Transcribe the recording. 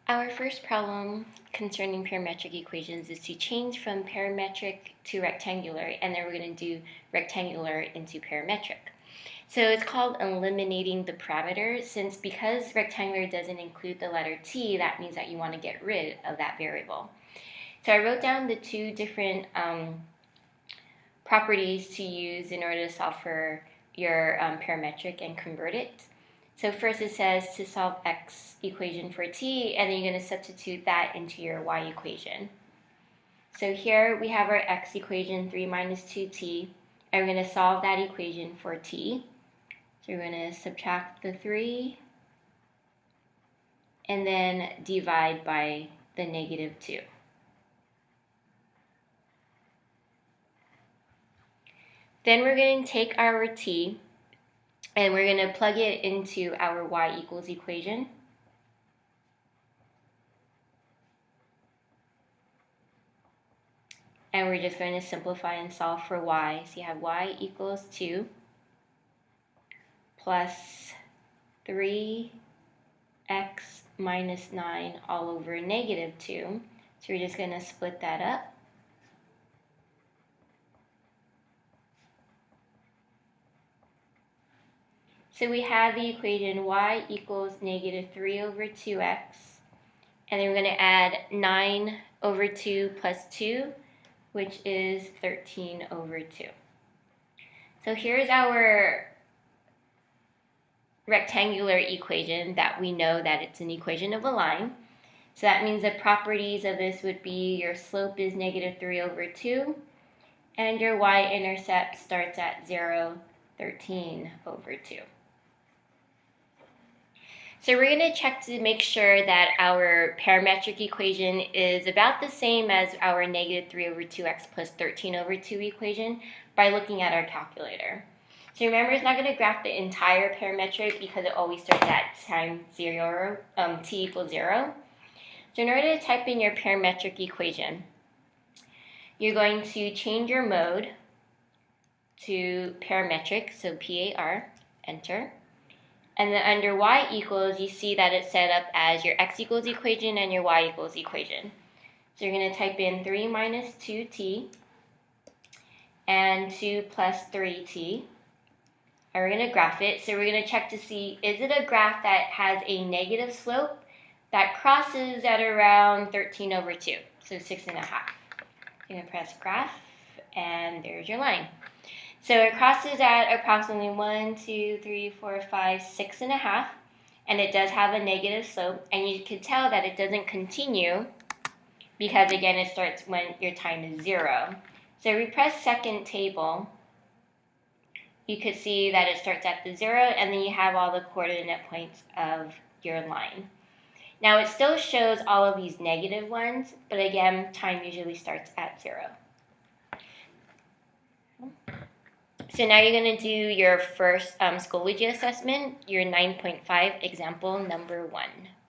Our first problem concerning parametric equations is to change from parametric to rectangular, and then we're going to do rectangular into parametric. So it's called eliminating the parameter, because rectangular doesn't include the letter t, that means that you want to get rid of that variable. So I wrote down the two different properties to use in order to solve for your parametric and convert it. So first it says to solve x equation for t, and then you're going to substitute that into your y equation. So here we have our x equation, 3 minus 2t, and we're going to solve that equation for t. So we're going to subtract the 3, and then divide by the negative 2. Then we're going to take our t, and we're going to plug it into our y equals equation. And we're just going to simplify and solve for y. So you have y equals 2 plus 3x minus 9 all over negative 2. So we're just going to split that up. So we have the equation y equals negative 3 over 2x. And then we're going to add 9 over 2 plus 2, which is 13 over 2. So here's our rectangular equation that we know that it's an equation of a line. So that means the properties of this would be your slope is negative 3 over 2, and your y-intercept starts at 0, 13 over 2. So we're going to check to make sure that our parametric equation is about the same as our negative 3 over 2x plus 13 over 2 equation by looking at our calculator. So remember, it's not going to graph the entire parametric because it always starts at time 0, t equals 0. So in order to type in your parametric equation, you're going to change your mode to parametric, so PAR, enter. And then under y equals, you see that it's set up as your x equals equation and your y equals equation. So you're going to type in 3 minus 2t and 2 plus 3t. And we're going to graph it. So we're going to check to see, is it a graph that has a negative slope that crosses at around 13 over 2, so 6.5. You're going to press graph, and there's your line. So it crosses at approximately 1, 2, 3, 4, 5, 6.5, and it does have a negative slope, and you can tell that it doesn't continue because, again, it starts when your time is 0. So if we press second table, you could see that it starts at the 0, and then you have all the coordinate points of your line. Now, it still shows all of these negative ones, but again, time usually starts at 0. So now you're going to do your first Schoology assessment, your 9.5 example number 1.